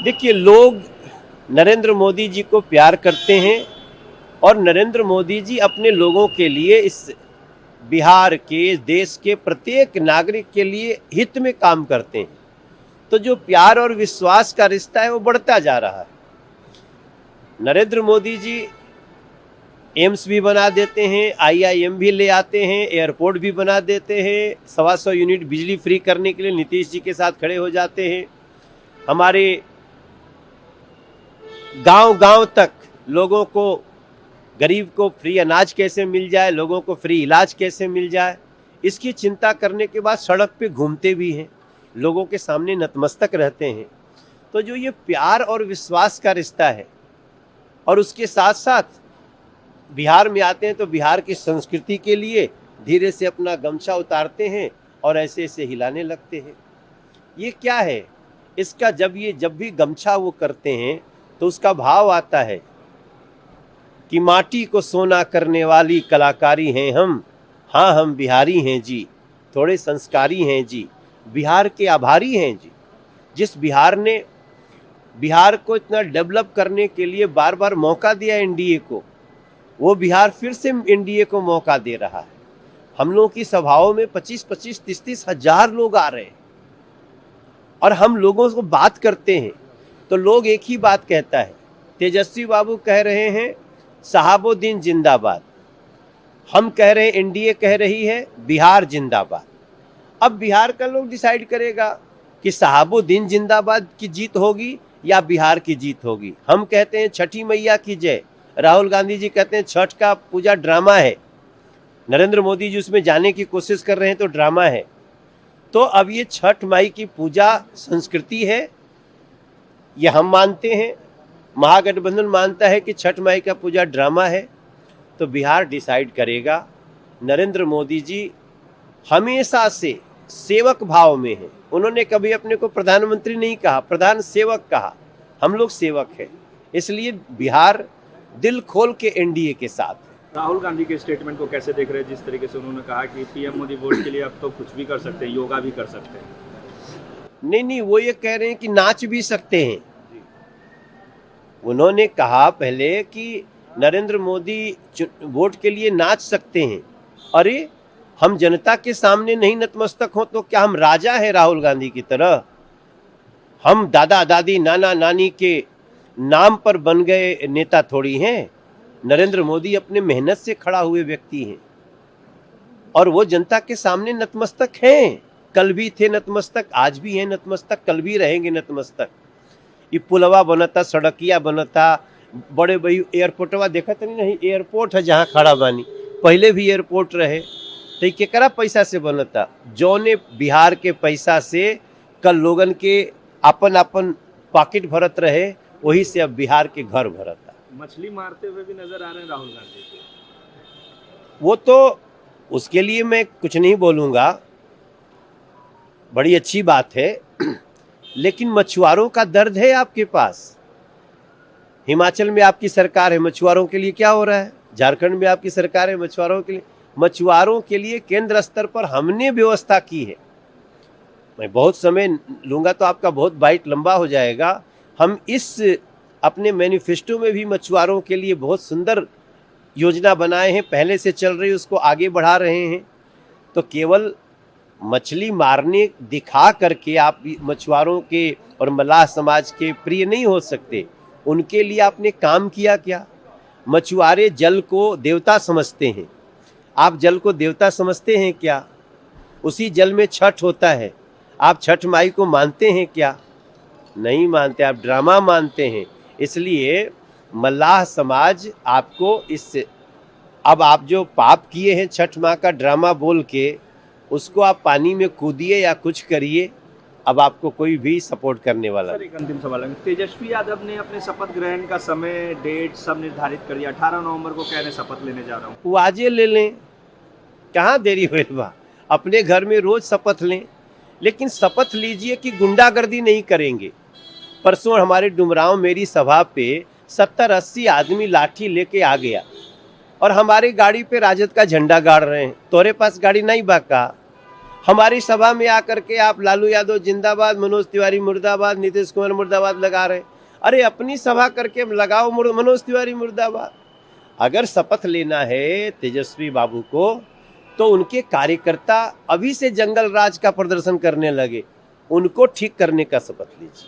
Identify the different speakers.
Speaker 1: देखिए, लोग नरेंद्र मोदी जी को प्यार करते हैं और नरेंद्र मोदी जी अपने लोगों के लिए, इस बिहार के, देश के प्रत्येक नागरिक के लिए हित में काम करते हैं। तो जो प्यार और विश्वास का रिश्ता है वो बढ़ता जा रहा है। नरेंद्र मोदी जी एम्स भी बना देते हैं, आईआईएम भी ले आते हैं, एयरपोर्ट भी बना देते हैं, 125 यूनिट बिजली फ्री करने के लिए नीतीश जी के साथ खड़े हो जाते हैं। हमारे गांव-गांव तक लोगों को, गरीब को फ्री अनाज कैसे मिल जाए, लोगों को फ्री इलाज कैसे मिल जाए, इसकी चिंता करने के बाद सड़क पे घूमते भी हैं, लोगों के सामने नतमस्तक रहते हैं। तो जो ये प्यार और विश्वास का रिश्ता है, और उसके साथ साथ बिहार में आते हैं तो बिहार की संस्कृति के लिए धीरे से अपना गमछा उतारते हैं और ऐसे ऐसे हिलाने लगते हैं। ये क्या है इसका, जब भी गमछा वो करते हैं तो उसका भाव आता है कि माटी को सोना करने वाली कलाकारी हैं हम, हाँ हम बिहारी हैं जी, थोड़े संस्कारी हैं जी, बिहार के आभारी हैं जी। जिस बिहार ने बिहार को इतना डेवलप करने के लिए बार बार मौका दिया एनडीए को, वो बिहार फिर से एनडीए को मौका दे रहा है। हम लोगों की सभाओं में 25-25, 30-30 हजार लोग आ रहे हैं और हम लोगों को बात करते हैं तो लोग एक ही बात कहता है, तेजस्वी बाबू कह रहे हैं शहाबुद्दीन जिंदाबाद, हम कह रहे हैं, एनडीए कह रही है बिहार जिंदाबाद। अब बिहार का लोग डिसाइड करेगा कि शहाबुद्दीन जिंदाबाद की जीत होगी या बिहार की जीत होगी। हम कहते हैं छठी मैया की जय, राहुल गांधी जी कहते हैं छठ का पूजा ड्रामा है, नरेंद्र मोदी जी उसमें जाने की कोशिश कर रहे हैं तो ड्रामा है। तो अब ये छठ माई की पूजा संस्कृति है, ये हम मानते हैं, महागठबंधन मानता है कि छठ माई का पूजा ड्रामा है। तो बिहार डिसाइड करेगा। नरेंद्र मोदी जी हमेशा से सेवक भाव में हैं, उन्होंने कभी अपने को प्रधानमंत्री नहीं कहा, प्रधान सेवक कहा। हम लोग सेवक हैं, इसलिए बिहार दिल खोल के एनडीए के साथ है।
Speaker 2: राहुल गांधी के स्टेटमेंट को कैसे देख रहे हैं, जिस तरीके से उन्होंने कहा कि पीएम मोदी वोट के लिए अब तो कुछ भी कर सकते हैं, योगा भी कर सकते हैं।
Speaker 1: नहीं, वो ये कह रहे हैं कि नाच भी सकते हैं। उन्होंने कहा पहले कि नरेंद्र मोदी वोट के लिए नाच सकते हैं। अरे, हम जनता के सामने नहीं नतमस्तक हो तो क्या हम राजा है राहुल गांधी की तरह? हम दादा दादी नाना नानी के नाम पर बन गए नेता थोड़ी हैं। नरेंद्र मोदी अपने मेहनत से खड़ा हुए व्यक्ति हैं और वो जनता के सामने नतमस्तक हैं। कल भी थे नतमस्तक, आज भी हैं नतमस्तक, कल भी रहेंगे नतमस्तक। ये पुलवा बनता, सड़किया बनता, बड़े बड़ी एयरपोर्टवा देखा तो नहीं, एयरपोर्ट है जहाँ खड़ा बानी, पहले भी एयरपोर्ट रहे। तो ये केकरा पैसा से बनता? जौने बिहार के पैसा से कल लोगन के अपन अपन पॉकेट भरत रहे, वही से अब बिहार के घर भरता।
Speaker 2: मछली मारते हुए भी नजर आ रहे हैं राहुल गांधी।
Speaker 1: वो तो, उसके लिए मैं कुछ नहीं बोलूँगा, बड़ी अच्छी बात है, लेकिन मछुआरों का दर्द है आपके पास। हिमाचल में आपकी सरकार है, मछुआरों के लिए क्या हो रहा है? झारखंड में आपकी सरकार है, मछुआरों के लिए केंद्र स्तर पर हमने व्यवस्था की है। मैं बहुत समय लूँगा तो आपका बहुत बाइट लंबा हो जाएगा। हम इस अपने मैनिफेस्टो में भी मछुआरों के लिए बहुत सुंदर योजना बनाए हैं, पहले से चल रही, उसको आगे बढ़ा रहे हैं। तो केवल मछली मारने दिखा करके आप मछुआरों के और मल्लाह समाज के प्रिय नहीं हो सकते। उनके लिए आपने काम किया क्या? मछुआरे जल को देवता समझते हैं, आप जल को देवता समझते हैं क्या? उसी जल में छठ होता है, आप छठ माई को मानते हैं क्या? नहीं मानते, आप ड्रामा मानते हैं। इसलिए मल्लाह समाज आपको अब आप जो पाप किए हैं छठ माँ का ड्रामा बोल के, उसको आप पानी में कूदिए या कुछ करिए, अब आपको कोई भी सपोर्ट करने वाला
Speaker 2: सर, एक अंतिम सवाल है। तेजस्वी यादव ने अपने शपथ ग्रहण का समय, डेट सब निर्धारित कर दिया, 18 नवंबर को कह रहे शपथ लेने जा रहा हूँ।
Speaker 1: वो आजे ले लें, कहाँ देरी हुई बा, अपने घर में रोज शपथ लें, लेकिन शपथ लीजिए कि गुंडागर्दी नहीं करेंगे। परसों हमारे डुमरांव मेरी सभा पे 70-80 आदमी लाठी लेके आ गया और हमारी गाड़ी पे राजद का झंडा गाड़ रहे हैं। तोरे पास गाड़ी नहीं बाका, हमारी सभा में आकर के आप लालू यादव जिंदाबाद, मनोज तिवारी मुर्दाबाद, नीतीश कुमार मुर्दाबाद लगा रहे। अरे अपनी सभा करके लगाओ मनोज तिवारी मुर्दाबाद। अगर शपथ लेना है तेजस्वी बाबू को तो उनके कार्यकर्ता अभी से जंगल राज का प्रदर्शन करने लगे, उनको ठीक करने का शपथ लीजिए।